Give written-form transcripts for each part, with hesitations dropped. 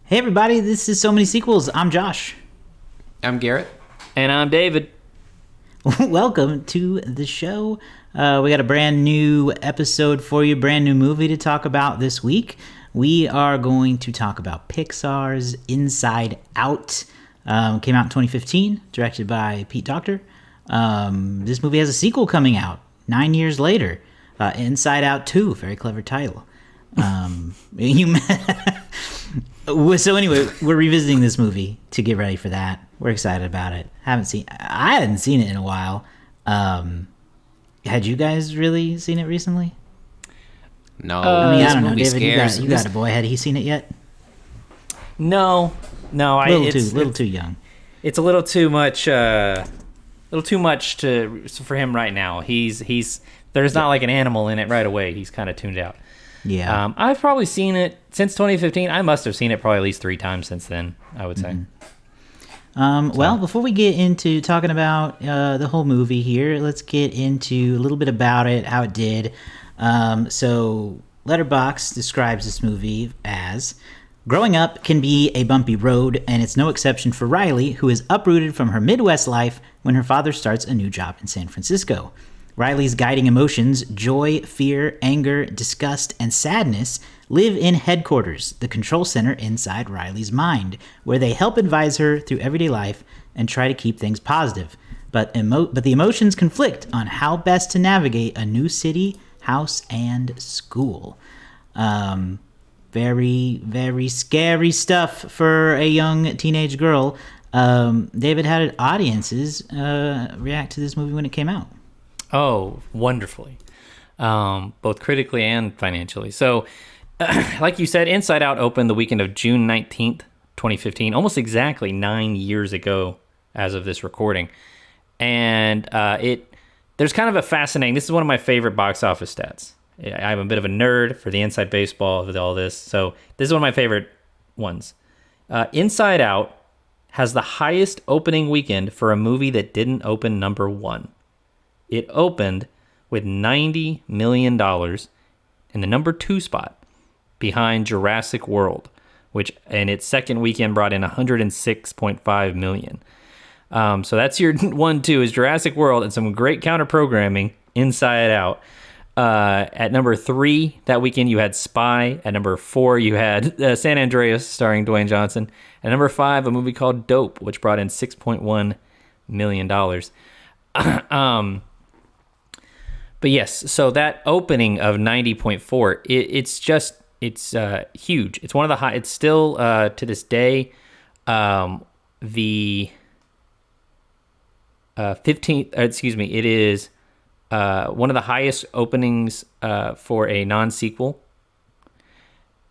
Hey everybody, this is So Many Sequels. I'm Josh. I'm Garrett. And I'm David. Welcome to the show. We got a brand new episode for you, brand new movie to talk about this week. We are going to talk about Pixar's Inside Out. Came out in 2015, directed by Pete Docter. This movie has a sequel coming out 9 years later. Inside Out 2, very clever title. So anyway, we're revisiting this movie to get ready for that. We're excited about it. I hadn't seen it in a while. Had you guys really seen it recently? No, I don't know, David. Scares. You got a boy. Had he seen it yet? No. A little too young. It's a little too much. For him right now. There's not like an animal in it right away. He's kind of tuned out. Yeah. I've probably seen it since 2015. I must have seen it probably at least 3 times since then, I would say. Well, before we get into talking about the whole movie here, let's get into a little bit about it, how it did. So Letterboxd describes this movie as, growing up can be a bumpy road, and it's no exception for Riley, who is uprooted from her Midwest life when her father starts a new job in San Francisco. Riley's guiding emotions, joy, fear, anger, disgust, and sadness, live in headquarters, the control center inside Riley's mind, where they help advise her through everyday life and try to keep things positive. But the emotions conflict on how best to navigate a new city, house, and school. Very, very scary stuff for a young teenage girl. David, how did audiences react to this movie when it came out? Oh, wonderfully. Both critically and financially. So, like you said, Inside Out opened the weekend of June 19th, 2015, almost exactly 9 years ago as of this recording. And there's kind of a fascinating, this is one of my favorite box office stats. I'm a bit of a nerd for the inside baseball with all this. So this is one of my favorite ones. Inside Out has the highest opening weekend for a movie that didn't open number 1. It opened with $90 million in the number 2 spot behind Jurassic World, which in its second weekend brought in $106.5 million. So that's your 1-2 is Jurassic World and some great counter programming, Inside Out. At number 3 that weekend, you had Spy. At number 4, you had San Andreas, starring Dwayne Johnson. At number 5, a movie called Dope, which brought in $6.1 million. But yes, so that opening of 90.4, it's huge. It's one of the high. It's still to this day the 15th. Excuse me. It is one of the highest openings for a non-sequel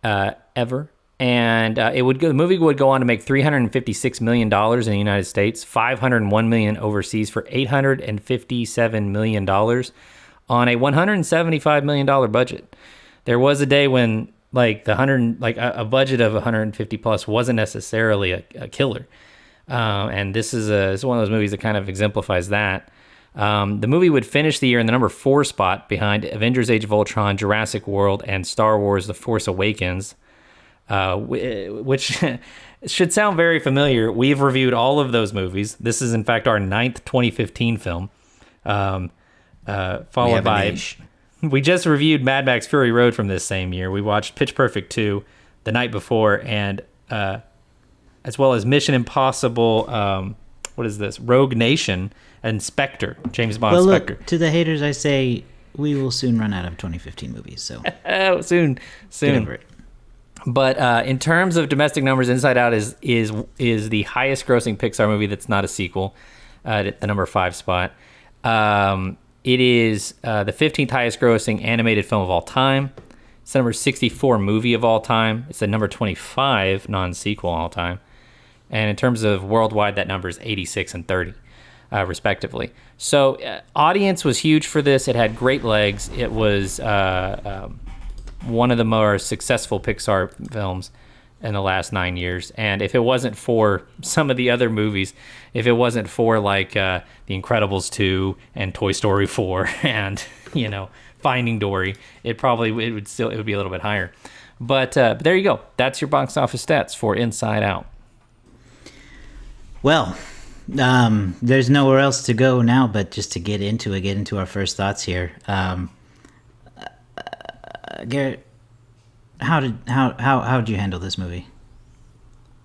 ever. And the movie would go on to make $356 million in the United States, $501 million overseas for $857 million on a $175 million budget. There was a day when a budget of 150 plus wasn't necessarily a killer. And this is one of those movies that kind of exemplifies that. The movie would finish the year in the number 4 spot behind Avengers Age of Ultron, Jurassic World, and Star Wars The Force Awakens, which should sound very familiar. We've reviewed all of those movies. This is, in fact, our 9th 2015 film, followed by... We just reviewed Mad Max Fury Road from this same year. We watched Pitch Perfect 2 the night before, and as well as Mission Impossible, Rogue Nation, and Spectre, James Bond Spectre. Look, to the haters I say, we will soon run out of 2015 movies, so... soon. Get over it. But in terms of domestic numbers, Inside Out is the highest grossing Pixar movie that's not a sequel, at the number 5 spot. It is the 15th highest grossing animated film of all time. It's the number 64 movie of all time. It's the number 25 non-sequel all time. And in terms of worldwide, that number is 86 and 30, respectively. So audience was huge for this. It had great legs. It was one of the more successful Pixar films in the last 9 years. And if it wasn't for some of the other movies, if it wasn't for like The Incredibles 2 and Toy Story 4 and, Finding Dory, it would be a little bit higher. But there you go. That's your box office stats for Inside Out. Well, there's nowhere else to go now but just to get into our first thoughts here. Garrett, how did you handle this movie?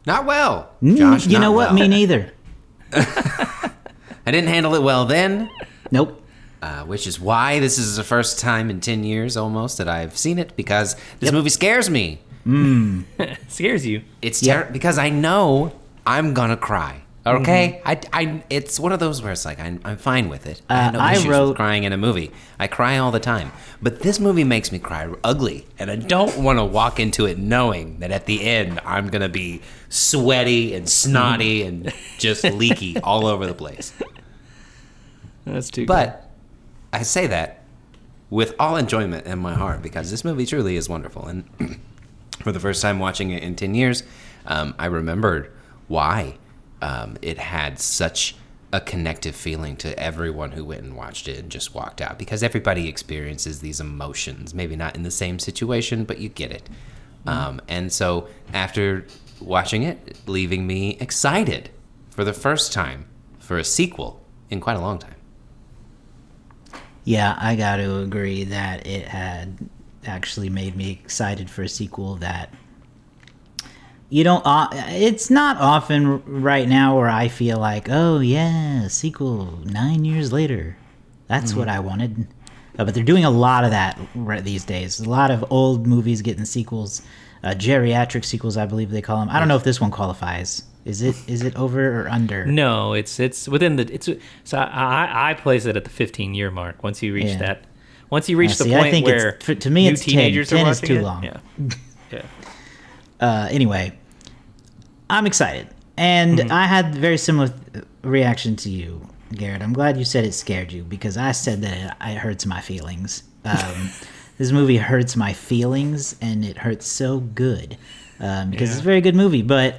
Not well, Josh. You not know what? well. Me neither. I didn't handle it well then. Nope. Which is why this is the first time in 10 years almost that I've seen it, because this movie scares me. Scares you? It's because I know I'm gonna cry. Okay, I it's one of those where it's like I'm fine with it. I have no issues with crying in a movie. I cry all the time, but this movie makes me cry ugly, and I don't want to walk into it knowing that at the end I'm gonna be sweaty and snotty and just leaky all over the place. That's too. But I say that with all enjoyment in my heart, because this movie truly is wonderful, and for the first time watching it in 10 years, I remembered why. It had such a connective feeling to everyone who went and watched it and just walked out, because everybody experiences these emotions, maybe not in the same situation, but you get it. And so after watching it, leaving me excited for the first time for a sequel in quite a long time. Yeah, I got to agree that it had actually made me excited for a sequel that you don't. It's not often right now where I feel like, oh yeah, sequel 9 years later. That's what I wanted. But they're doing a lot of that these days. A lot of old movies getting sequels, geriatric sequels, I believe they call them. I don't know if this one qualifies. Is it over or under? No, it's within the. So I place it at the 15 year mark. Once you reach that, once you reach the point I think where to me it's teenagers 10 are is too long. Yeah. Anyway, I'm excited, and I had a very similar reaction to you, Garrett. I'm glad you said it scared you, because I said that it hurts my feelings. This movie hurts my feelings, and it hurts so good because it's a very good movie. But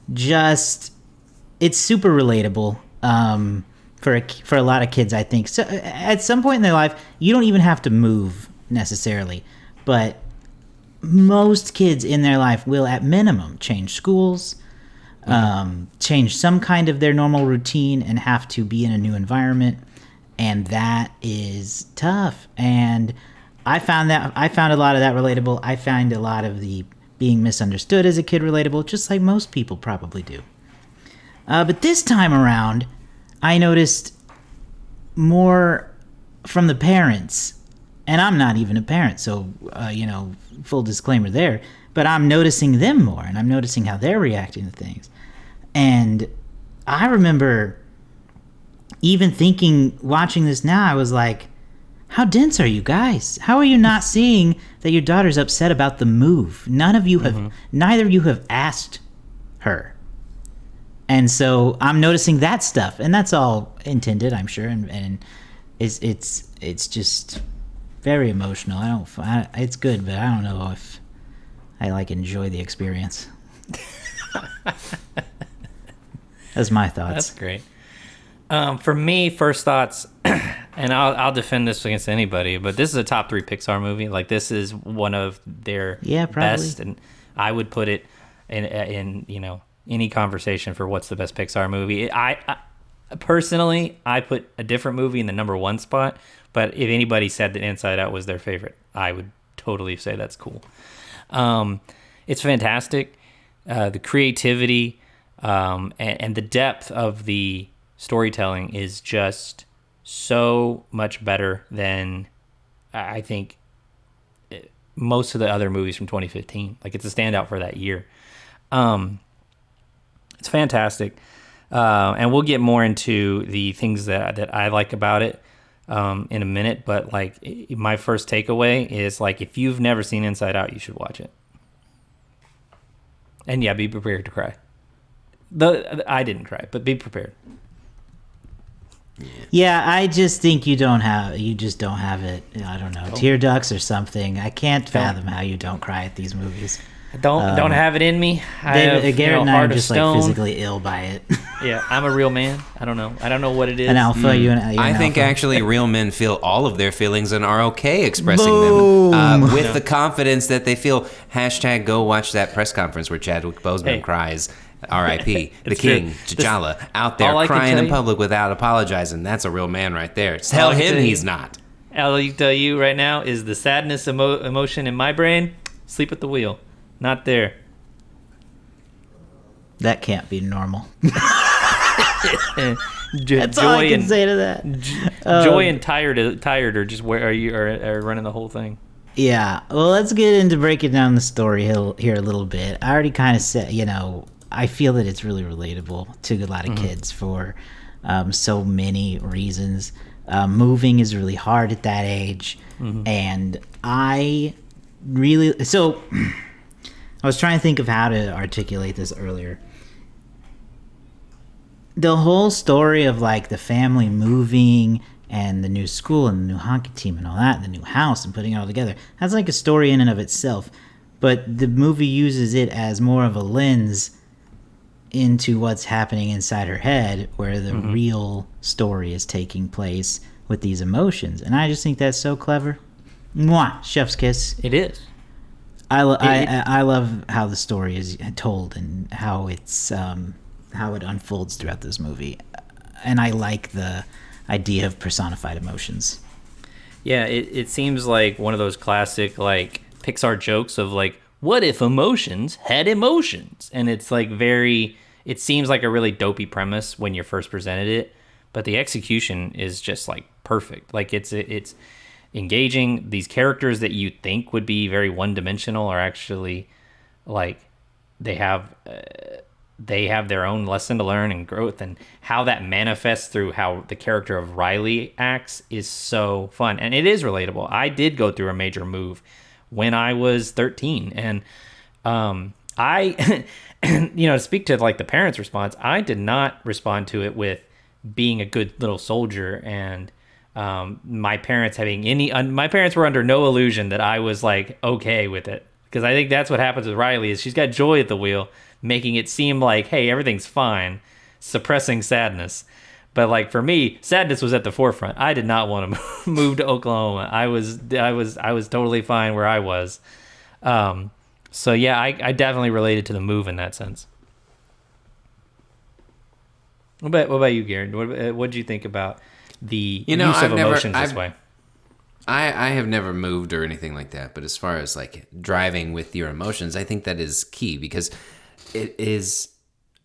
it's super relatable for a lot of kids, I think. So at some point in their life, you don't even have to move necessarily, but most kids in their life will, at minimum, change schools, change some kind of their normal routine, and have to be in a new environment, and that is tough. And I found a lot of that relatable. I find a lot of the being misunderstood as a kid relatable, just like most people probably do. But this time around, I noticed more from the parents, and I'm not even a parent, so full disclaimer there, but I'm noticing them more, and I'm noticing how they're reacting to things. And I remember even thinking, watching this now, I was like, how dense are you guys? How are you not seeing that your daughter's upset about the move? Neither of you have asked her. And so I'm noticing that stuff, and that's all intended, I'm sure, and it's just very emotional. It's good, but I don't know if I enjoy the experience. That's my thoughts. That's great. For me, first thoughts, and I'll defend this against anybody, but this is a top 3 Pixar movie. This is one of their best, and I would put it in any conversation for what's the best Pixar movie. I personally, I put a different movie in the number 1 spot, but if anybody said that Inside Out was their favorite, I would totally say that's cool. It's fantastic. The creativity and the depth of the storytelling is just so much better than I think most of the other movies from 2015. It's a standout for that year. It's fantastic. And we'll get more into the things that I like about it in a minute. But my first takeaway is if you've never seen Inside Out, you should watch it. And yeah, be prepared to cry. I didn't cry, but be prepared. Yeah, I just think you just don't have it. I don't know, tear ducts or something. I can't fathom how you don't cry at these movies. Don't have it in me. I David, have, Garrett and I are heart of just like stone. physically ill by it. Yeah, I'm a real man. I don't know what it is. An alpha, you're I an think alpha. actually real men feel all of their feelings and are okay expressing Boom. them with the confidence that they feel. Hashtag go watch that press conference where Chadwick Boseman Hey. cries, R.I.P. the It's king, true. T'Challa, out there all I can crying tell in you- public without apologizing. That's a real man right there. All Tell I can him tell you- he's not. All I can tell you right now is the sadness emotion in my brain. Sleep at the wheel. Not there. That can't be normal. Joy That's all I can and say to that. joy and tired are just where are running the whole thing. Yeah. Well, let's get into breaking down the story here a little bit. I already kind of said, I feel that it's really relatable to a lot of kids for so many reasons. Moving is really hard at that age. And I was trying to think of how to articulate this earlier. The whole story of like the family moving and the new school and the new hockey team and all that, and the new house and putting it all together, that's like a story in and of itself. But the movie uses it as more of a lens into what's happening inside her head, where the real story is taking place with these emotions. And I just think that's so clever. Mwah! Chef's kiss. It is. I love how the story is told and how it's how it unfolds throughout this movie, and I like the idea of personified emotions. Yeah, it seems like one of those classic like Pixar jokes of like, what if emotions had emotions? And it's like it seems like a really dopey premise when you're first presented it, but the execution is just like perfect. Like it's engaging. These characters that you think would be very one-dimensional are actually like they have their own lesson to learn and growth, and how that manifests through how the character of Riley acts is so fun, and it is relatable. I did go through a major move when I was 13, and I to speak to like the parents' response, I did not respond to it with being a good little soldier and my parents my parents were under no illusion that I was like okay with it, because I think that's what happens with Riley is she's got joy at the wheel, making it seem like, hey, everything's fine, suppressing sadness. But like for me, sadness was at the forefront. I did not want to move to Oklahoma. I was totally fine where I was. So yeah, I definitely related to the move in that sense. What about you, Garrett? What did you think about the use of emotions this way? I have never moved or anything like that, but as far as like driving with your emotions, I think that is key, because it is,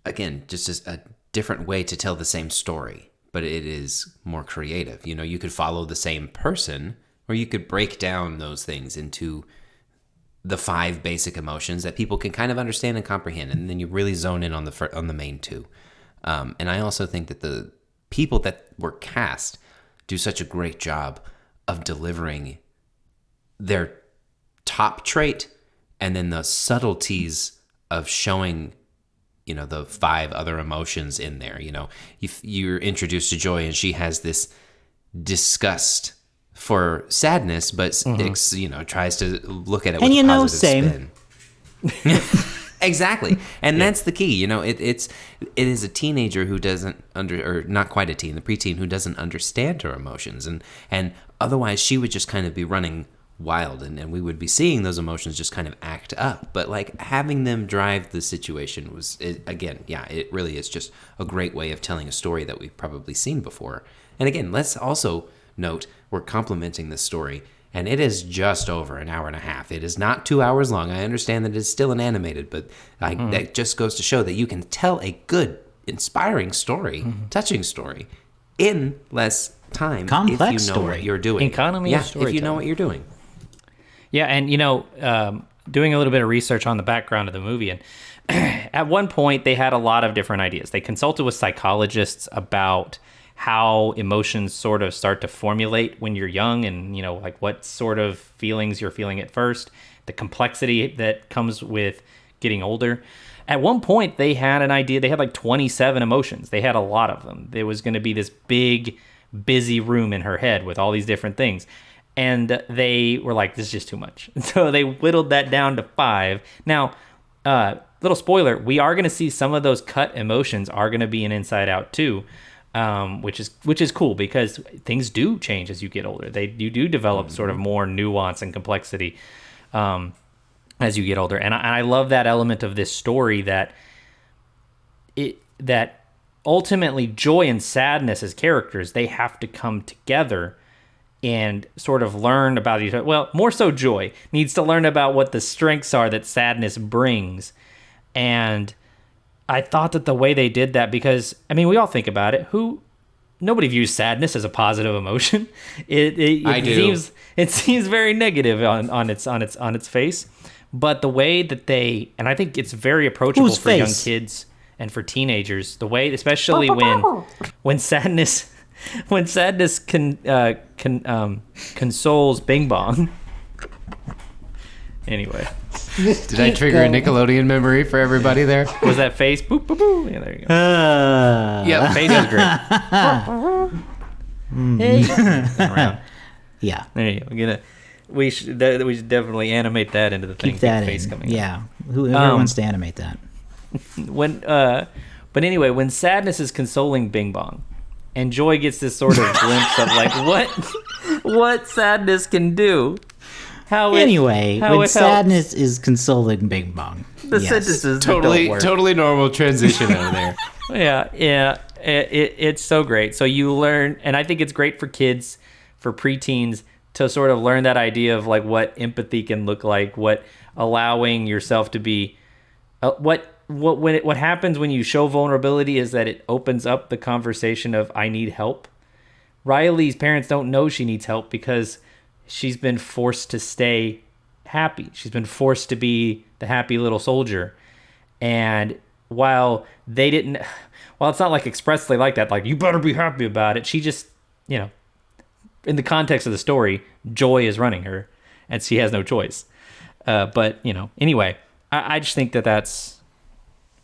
again, just a different way to tell the same story, but it is more creative. You could follow the same person, or you could break down those things into the 5 basic emotions that people can kind of understand and comprehend, and then you really zone in on the main 2. And I also think that the people that were cast do such a great job of delivering their top trait and then the subtleties of showing, the 5 other emotions in there. You're introduced to Joy and she has this disgust for sadness, but tries to look at it with a positive spin. Exactly. And that's the key. It is a teenager who doesn't or not quite a teen, the preteen, who doesn't understand her emotions. And otherwise she would just kind of be running wild, and we would be seeing those emotions just kind of act up. But like having them drive the situation it really is just a great way of telling a story that we've probably seen before. And again, let's also note we're complimenting this story, and it is just over an hour and a half. It is not 2 hours long. I understand that it's still an animated, but that just goes to show that you can tell a good, inspiring story, touching story, in less time. Complex if you know story. what you're doing. Economy of storytelling. if you know what you're doing. Yeah, and doing a little bit of research on the background of the movie, and at one point they had a lot of different ideas. They consulted with psychologists about how emotions sort of start to formulate when you're young, and like what sort of feelings you're feeling at first, the complexity that comes with getting older. At one point they had an idea, they had like 27 emotions. They had a lot of them. There was going to be this big busy room in her head with all these different things. And they were like, this is just too much. So they whittled that down to 5. Now, little spoiler, we are going to see some of those cut emotions are going to be in Inside Out too, which is cool because things do change as you get older. You do develop sort of more nuance and complexity as you get older. And I love that element of this story that ultimately joy and sadness as characters, they have to come together and sort of learn about each other. Well, more so Joy needs to learn about what the strengths are that sadness brings. And I thought that the way they did that, because, I mean, we all think about it. Nobody views sadness as a positive emotion. It seems very negative on its face. But the way that and I think it's very approachable for young kids and for teenagers, the way, especially when sadness... When sadness consoles Bing Bong. Anyway. Did I trigger a Nickelodeon memory for everybody there? Was that face? Boop, boop, boop. Yeah, there you go. Yeah, face is great. Hey. Yeah. There you go. We should definitely animate that into the thing. Keep that face in. Coming yeah. Whoever wants to animate that. But anyway, when sadness is consoling Bing Bong, and Joy gets this sort of glimpse of like what sadness can do. When sadness is consoling Bing Bong. The sentences totally normal transition out of there. Yeah. It's so great. So you learn, and I think it's great for kids, for preteens, to sort of learn that idea of like what empathy can look like, what allowing yourself to be, what happens when you show vulnerability is that it opens up the conversation of I need help. Riley's parents don't know she needs help because she's been forced to stay happy. She's been forced to be the happy little soldier. And while it's not like expressly like that, like you better be happy about it, she just, in the context of the story, Joy is running her and she has no choice. But anyway, I just think that's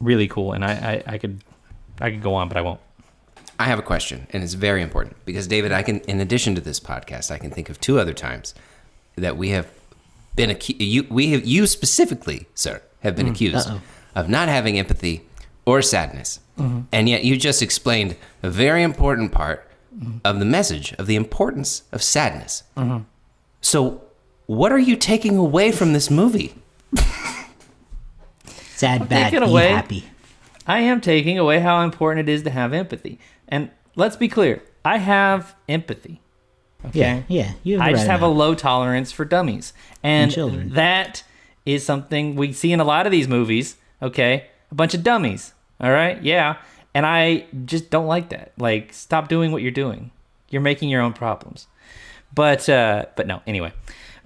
really cool, and I could go on, but I won't. I have a question, and it's very important because David, in addition to this podcast, I can think of 2 other times that we have been accused. You specifically, sir, have been accused of not having empathy or sadness, and yet you just explained a very important part of the message of the importance of sadness. So, what are you taking away from this movie? Sad, bad, be happy. I am taking away how important it is to have empathy. And let's be clear, I have empathy. Okay? Yeah. I just have a low tolerance for dummies. And children. That is something we see in a lot of these movies, okay? A bunch of dummies, all right? Yeah. And I just don't like that. Like, stop doing what you're doing. You're making your own problems. But no, anyway.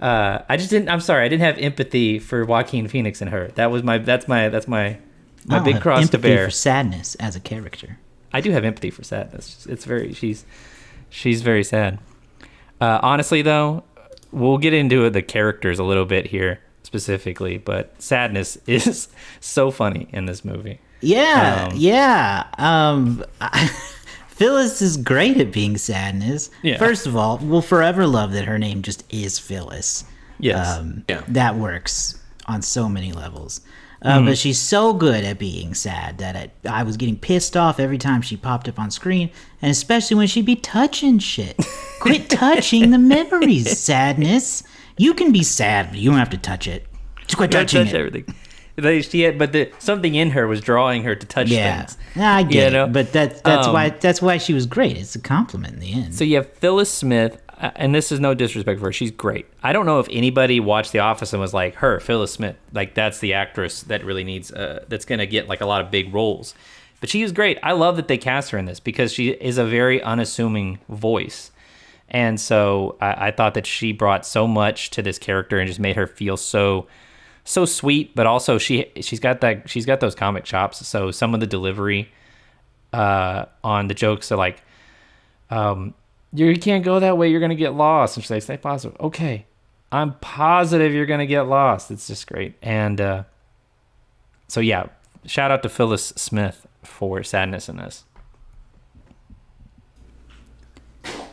I'm sorry, I didn't have empathy for Joaquin Phoenix and her. That's my big cross to bear. Empathy for sadness as a character. I do have empathy for sadness. She's very sad. Honestly though, we'll get into the characters a little bit here specifically, but sadness is so funny in this movie. Yeah. Phyllis is great at being sadness. Yeah. First of all, we'll forever love that her name just is Phyllis. Yes. That works on so many levels. But she's so good at being sad that I was getting pissed off every time she popped up on screen, and especially when she'd be touching shit. Quit touching the memories, sadness. You can be sad, but you don't have to touch it. Just quit touching it. Everything. Something in her was drawing her to touch things. Yeah, I get it. But that's why she was great. It's a compliment in the end. So you have Phyllis Smith, and this is no disrespect for her. She's great. I don't know if anybody watched The Office and was like, Phyllis Smith, like that's the actress that really needs, that's going to get like a lot of big roles. But she is great. I love that they cast her in this because she is a very unassuming voice. And so I thought that she brought so much to this character and just made her feel so sweet, but also she's got those comic chops. So some of the delivery on the jokes are like, you can't go that way, you're gonna get lost. And she's like, stay positive. Okay, I'm positive you're gonna get lost. It's just great. And so yeah, shout out to Phyllis Smith for sadness in this.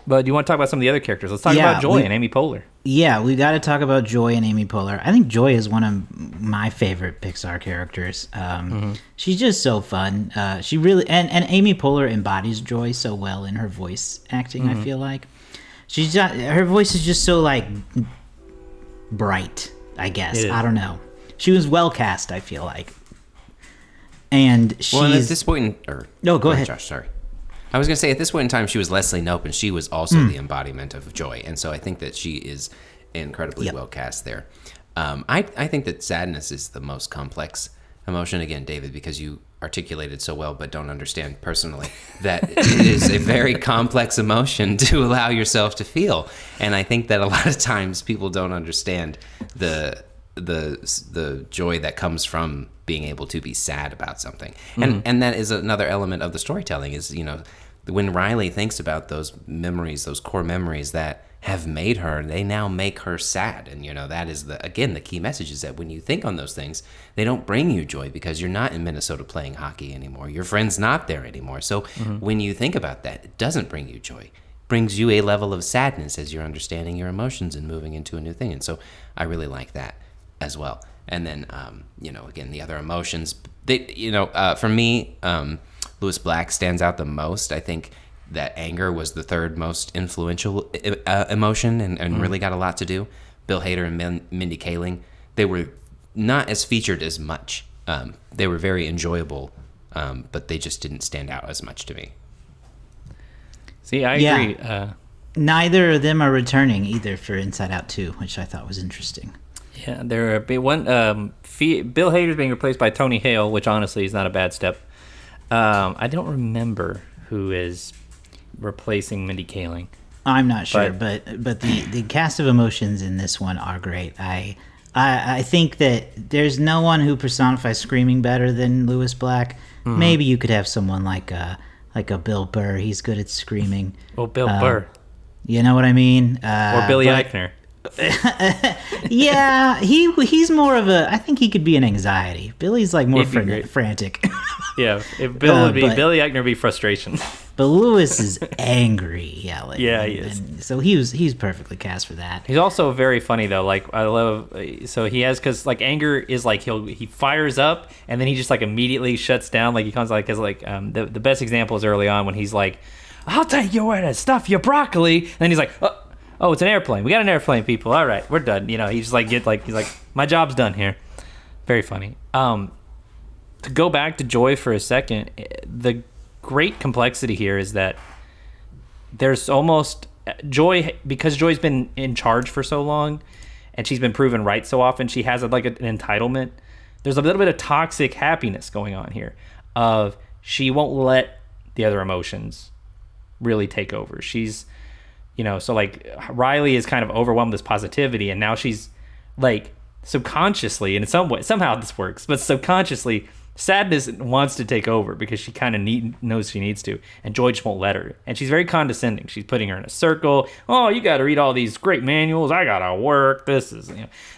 But do you want to talk about some of the other characters? Let's talk about Joy and Amy Poehler. Yeah, we got to talk about Joy and Amy Poehler. I think Joy is one of my favorite Pixar characters. She's just so fun. She really and Amy Poehler embodies Joy so well in her voice acting. I feel like her voice is just so like bright. I guess I don't know. She was well cast. I feel like, and she's well, and at this point, no, go ahead, Josh. Sorry. I was going to say, at this point in time, she was Leslie Knope, and she was also the embodiment of joy. And so I think that she is incredibly well cast there. I think that sadness is the most complex emotion. Again, David, because you articulated so well but don't understand personally, that it is a very complex emotion to allow yourself to feel. And I think that a lot of times people don't understand the joy that comes from being able to be sad about something. And that is another element of the storytelling is, when Riley thinks about those memories, those core memories that have made her, they now make her sad. And, that is the key message is that when you think on those things, they don't bring you joy because you're not in Minnesota playing hockey anymore. Your friend's not there anymore. So when you think about that, it doesn't bring you joy. It brings you a level of sadness as you're understanding your emotions and moving into a new thing. And so I really like that as well. And then, again, the other emotions, for me, Lewis Black stands out the most. I think that anger was the third most influential emotion and really got a lot to do. Bill Hader and Mindy Kaling, they were not as featured as much. They were very enjoyable, but they just didn't stand out as much to me. See, I agree. Neither of them are returning either for Inside Out 2, which I thought was interesting. Yeah, there are one. Bill Hader's being replaced by Tony Hale, which honestly is not a bad step. I don't remember who is replacing Mindy Kaling. I'm not sure, but the cast of emotions in this one are great. I think that there's no one who personifies screaming better than Lewis Black. Maybe you could have someone like a Bill Burr. He's good at screaming. Well, Bill Burr. You know what I mean? Or Billy Eichner. Yeah, he's more of a. I think he could be an anxiety. Billy's like more frantic. Yeah, if Bill would be Billy Eichner, would be frustration. But Lewis is angry yelling. Yeah, he is. And so he's perfectly cast for that. He's also very funny though. Like I love. So he has because like anger is like he fires up and then he just like immediately shuts down. Like he comes like the best example is early on when he's like, "I'll take you where to stuff your broccoli," and then he's like. Oh, it's an airplane. We got an airplane, people. All right, we're done. He's like, he's like, my job's done here. Very funny. To go back to Joy for a second, the great complexity here is that there's almost Joy, because Joy's been in charge for so long and she's been proven right so often, she has like an entitlement. There's a little bit of toxic happiness going on here of she won't let the other emotions really take over. She's so like Riley is kind of overwhelmed with this positivity, and now she's like subconsciously, and in some way, somehow this works, but subconsciously, sadness wants to take over because she kind of knows she needs to, and Joy just won't let her. And she's very condescending. She's putting her in a circle. Oh, you got to read all these great manuals. I gotta work. This is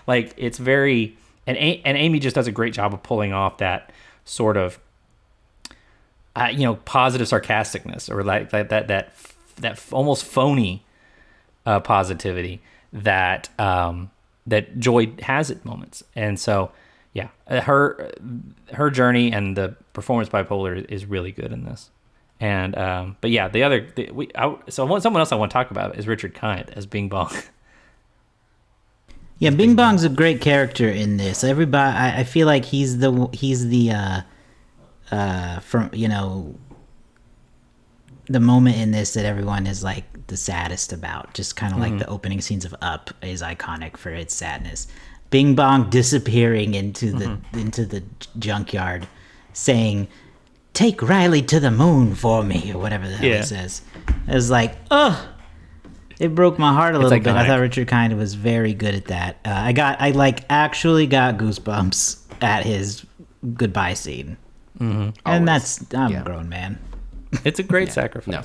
like it's very, and Amy just does a great job of pulling off that sort of positive sarcasticness or like that almost phony. Positivity that that Joy has at moments, and so her journey and the performance by Poehler is really good in this. And but yeah, someone else I want to talk about is Richard Kind as Bing Bong. Yeah, Bing Bong's a great character in this. Everybody, I feel like he's the from the moment in this that everyone is like the saddest about. Just kind of like the opening scenes of Up is iconic for its sadness. Bing Bong disappearing into the junkyard, saying, "Take Riley to the moon for me," or whatever the hell he says. It was like, it broke my heart a little bit. I thought Richard Kind was very good at that. I actually got goosebumps at his goodbye scene, and I'm a grown man. It's a great sacrifice. No,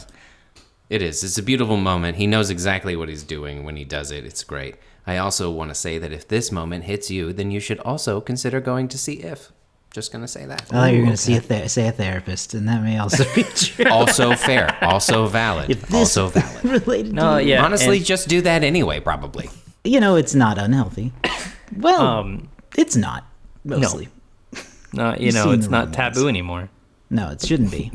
it is. It's a beautiful moment. He knows exactly what he's doing when he does it. It's great. I also want to say that if this moment hits you, then you should also consider going to see If. Just gonna say that. I thought you were going to say a therapist, and that may also be true. Also fair. Also valid. If this Also valid. related No, to yeah. Honestly, and- just do that anyway, probably. it's not unhealthy. Well, it's not, mostly. No, You've seen it's the not wrong taboo ones. anymore. No, it shouldn't be.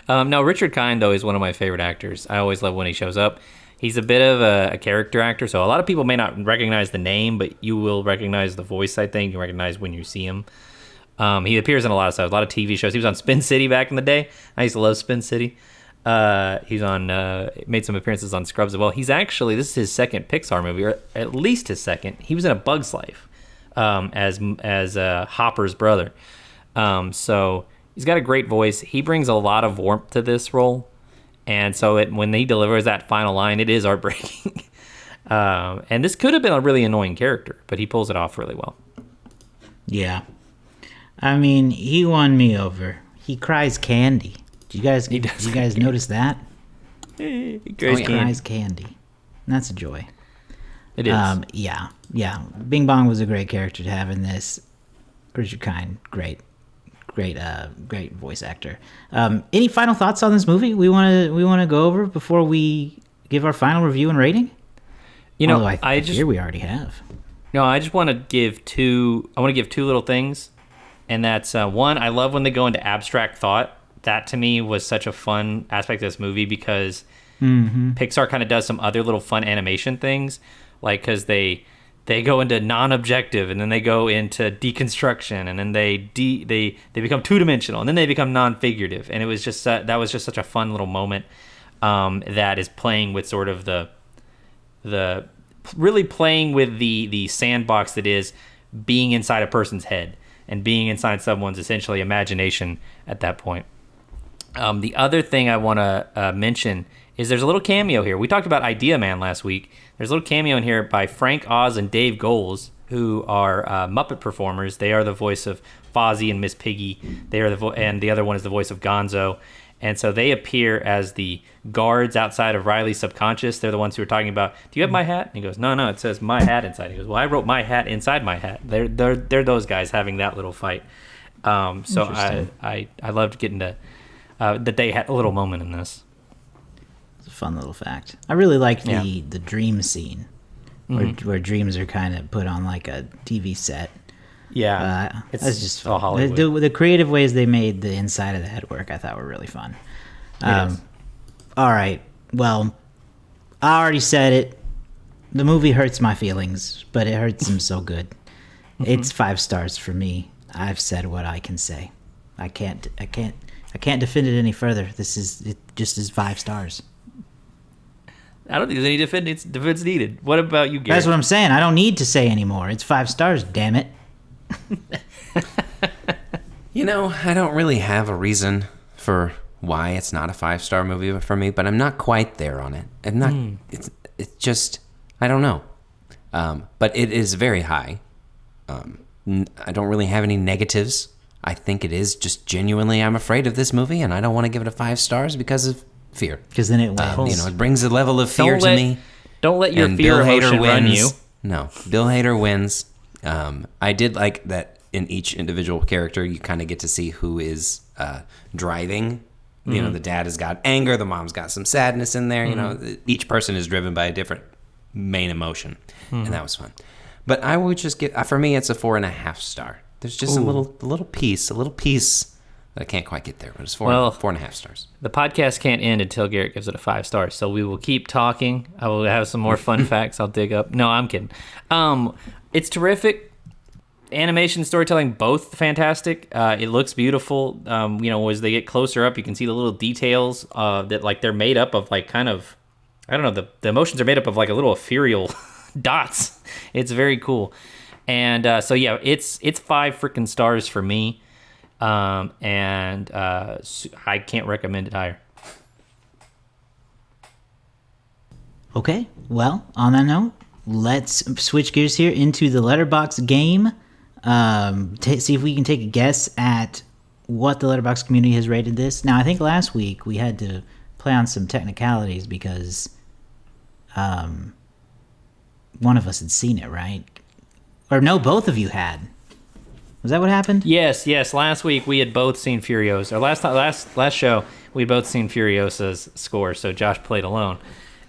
No, Richard Kind, though, is one of my favorite actors. I always love when he shows up. He's a bit of a character actor, so a lot of people may not recognize the name, but you will recognize the voice, I think. You recognize when you see him. He appears in a lot of stuff, a lot of TV shows. He was on Spin City back in the day. I used to love Spin City. He's made some appearances on Scrubs as well. This is his second Pixar movie, or at least his second. He was in A Bug's Life as Hopper's brother. So he's got a great voice. He brings a lot of warmth to this role. And so when he delivers that final line, it is heartbreaking. And this could have been a really annoying character, but he pulls it off really well. Yeah. I mean, he won me over. He cries candy. Did you guys notice that? He Cries candy. That's a joy. It is. Yeah. Bing Bong was a great character to have in this. Richard Kind, great voice actor. Any final thoughts on this movie we want to go over before we give our final review and rating? Although I fear we already have. No, I just want to give two little things, and that's one. I love when they go into abstract thought. That to me was such a fun aspect of this movie because Pixar kind of does some other little fun animation things, like because they go into non-objective, and then they go into deconstruction, and then they become two-dimensional, and then they become non-figurative, and it was just that was just such a fun little moment that is playing with sort of the really playing with the sandbox that is being inside a person's head and being inside someone's essentially imagination at that point. The other thing I want to mention is there's a little cameo here. We talked about Idea Man last week. There's a little cameo in here by Frank Oz and Dave Goelz, who are Muppet performers. They are the voice of Fozzie and Miss Piggy. They are and the other one is the voice of Gonzo. And so they appear as the guards outside of Riley's subconscious. They're the ones who are talking about, do you have my hat? And he goes, no, it says my hat inside. He goes, well, I wrote my hat inside my hat. They're those guys having that little fight. So I loved getting to, that they had a little moment in this. It's a fun little fact. I really liked the dream scene where dreams are kind of put on like a TV set. Yeah, it's just fun. All Hollywood. The creative ways they made the inside of the head work, I thought were really fun. All right, well, I already said it. The movie hurts my feelings, but it hurts them so good. It's 5 stars for me. I've said what I can say. I can't defend it any further. It just is 5 stars. I don't think there's any defense needed. What about you, Gary? That's what I'm saying. I don't need to say anymore. It's 5 stars, damn it. I don't really have a reason for why it's not a 5-star movie for me, but I'm not quite there on it. I'm not. It's just I don't know. But it is very high. I don't really have any negatives. I think it is just genuinely I'm afraid of this movie, and I don't want to give it a 5 stars because of fear. Because then it wins. It brings a level of fear to me. Don't let your And fear Bill emotion Hader wins. run you. No, Bill Hader wins. I did like that in each individual character, you kind of get to see who is driving. The dad has got anger, the mom's got some sadness in there. Each person is driven by a different main emotion, and that was fun. But I would just for me, it's a 4.5 star. There's just a little piece that I can't quite get there, but it's 4.5 stars. The podcast can't end until Garrett gives it a 5 stars, so we will keep talking. I will have some more fun facts I'll dig up. No, I'm kidding. It's terrific. Animation, storytelling, both fantastic. It looks beautiful. As they get closer up, you can see the little details that like they're made up of like kind of, I don't know, the emotions are made up of like a little ethereal dots. It's very cool. And it's 5 freaking stars for me. And I can't recommend it higher. Okay, well, on that note, let's switch gears here into the Letterboxd game. See if we can take a guess at what the Letterboxd community has rated this. Now, I think last week we had to play on some technicalities because one of us had seen it, right? Or no, both of you had. Was that what happened? Yes. Last week we had both seen Furiosa. Or last show we had both seen Furiosa's score. So Josh played alone,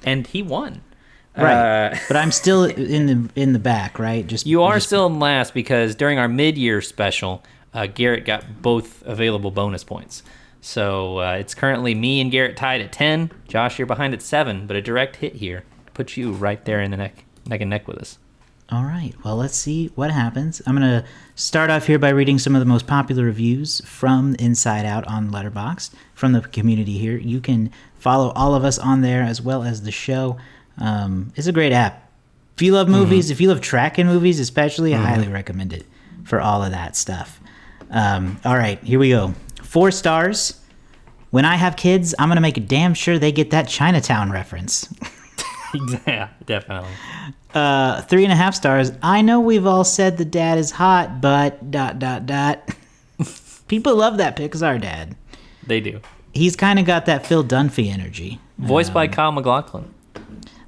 and he won. Right, but I'm still in the back, right? You are still in last because during our mid-year special, Garrett got both available bonus points. So it's currently me and Garrett tied at 10. Josh, you're behind at 7, but a direct hit here puts you right there in the neck and neck with us. All right, well, let's see what happens. I'm going to start off here by reading some of the most popular reviews from Inside Out on Letterboxd, from the community here. You can follow all of us on there as well as the show. It's a great app. If you love movies, if you love tracking movies especially, I highly recommend it for all of that stuff. All right, here we go. 4 stars. When I have kids, I'm going to make damn sure they get that Chinatown reference. Yeah, definitely. 3.5 stars. I know we've all said the dad is hot, but ... People love that Pixar dad. They do. He's kind of got that Phil Dunphy energy. Voiced by Kyle MacLachlan.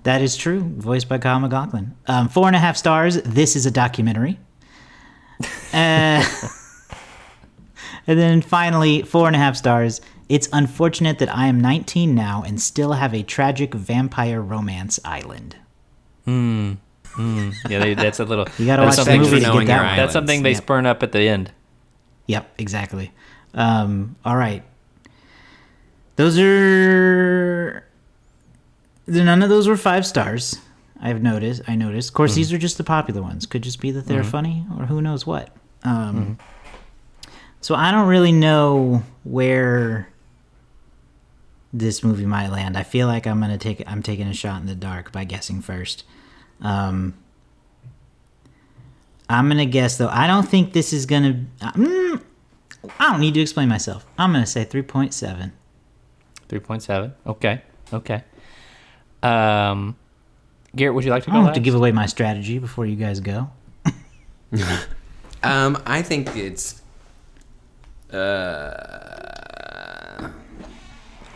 That is true. Voiced by Kyle MacLachlan. 4.5 stars. This is a documentary. And then finally, 4.5 stars. It's unfortunate that I am 19 now and still have a tragic vampire romance island. Yeah, that's a little... You gotta watch the movie to get that one. That's something they spurn up at the end. Yep, exactly. All right. Those are... None of those were 5 stars. I noticed. Of course, these are just the popular ones. Could just be that they're funny, or who knows what. So I don't really know where this movie might land. I feel like I'm taking a shot in the dark by guessing first. I'm gonna guess though. I don't think this is gonna. I don't need to explain myself. I'm gonna say 3.7. 3.7. Okay. Garrett, would you like to I go don't last? have to give away my strategy before you guys go. I think it's. I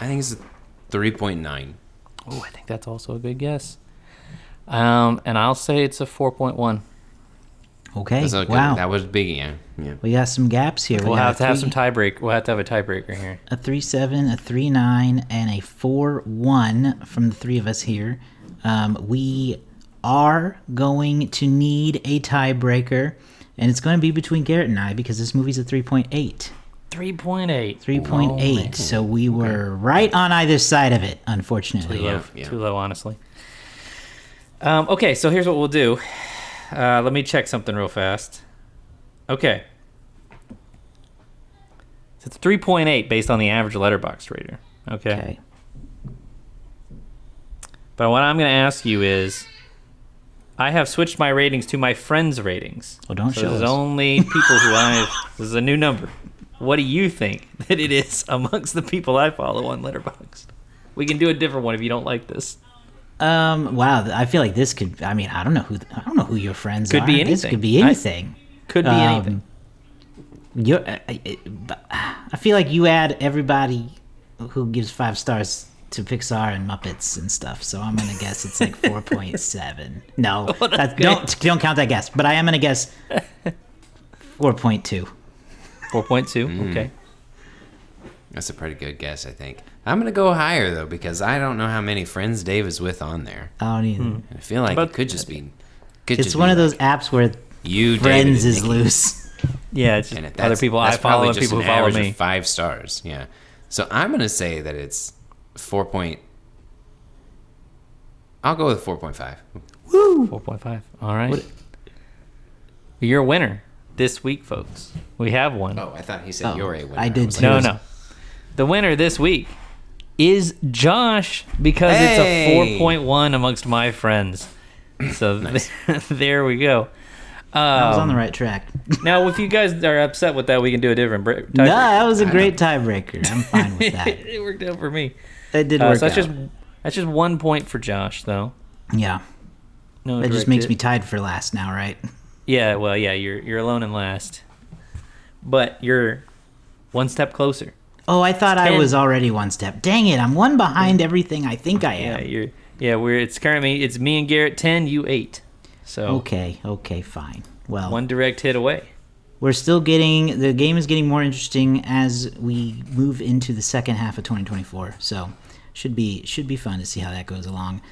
think it's a 3.9. Oh, I think that's also a good guess. And I'll say it's a 4.1. Okay. So wow. that was big, yeah. We got some gaps here. We'll have to have some tiebreak. We'll have to have a tiebreaker here. A 3.7, a 3.9, and a 4.1 from the three of us here. We are going to need a tiebreaker, and it's going to be between Garrett and I because this movie's a 3.8. 3.8. 3.8. So we were right on either side of it, unfortunately. Too low, honestly. Okay, so here's what we'll do. Let me check something real fast. Okay. So it's 3.8 based on the average Letterboxd rater. Okay. But what I'm going to ask you is, I have switched my ratings to my friends' ratings. Oh, don't show us. There's only people who this is a new number. What do you think that it is amongst the people I follow on Letterboxd? We can do a different one if you don't like this. Wow, I feel like this could. I mean, I don't know who your friends could are. Be anything. This could be anything. Could be anything. I feel like you add everybody who gives 5 stars to Pixar and Muppets and stuff. So I'm gonna guess it's like 4.7. No, don't count that guess. But I am gonna guess 4.2. 4.2. Okay. That's a pretty good guess, I think. I'm going to go higher, though, because I don't know how many friends Dave is with on there. I don't either. I feel like it could just be... It's one of those apps where you, friends David, is loose. Yeah, it's just other people I follow and people who follow me. Of 5 stars, yeah. So I'm going to say that it's 4. I'll go with 4.5. Woo! 4.5. All right. You're a winner this week, folks. We have one. Oh, I thought he said you're a winner. I did too. No. The winner this week is Josh because it's a 4.1 amongst my friends. So there we go. I was on the right track. Now, if you guys are upset with that, we can do a different tiebreaker. No, that was a great tiebreaker. I'm fine with that. It worked out for me. It did work out. That's just 1 point for Josh, though. Yeah. No, that just makes me tied for last now, right? Yeah, well, yeah, you're alone in last. But you're one step closer. Oh, I thought I was already one step. Dang it, I'm one behind everything I think I am. It's me and Garrett 10, you 8. So Okay, fine. Well, one direct hit away. the game is getting more interesting as we move into the second half of 2024. So should be fun to see how that goes along.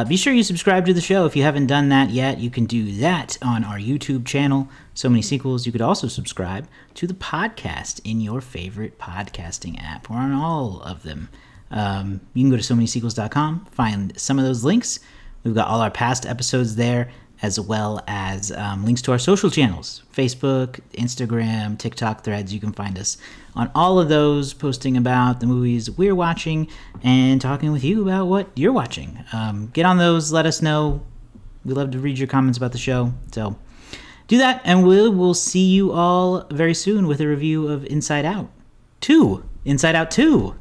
Be sure you subscribe to the show if you haven't done that yet. You can do that on our YouTube channel, So Many Sequels. You could also subscribe to the podcast in your favorite podcasting app. We're on all of them. You can go to somanysequels.com, find some of those links. We've got all our past episodes there, as well as links to our social channels, Facebook, Instagram, TikTok, Threads. You can find us on all of those, posting about the movies we're watching and talking with you about what you're watching. Get on those, let us know. We love to read your comments about the show. So do that, and we'll see you all very soon with a review of Inside Out 2. Inside Out 2.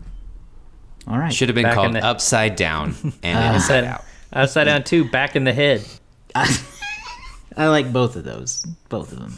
All right. Should have been called Upside Down and Inside Out. Upside Down 2, Back in the Head. I like both of those. Both of them.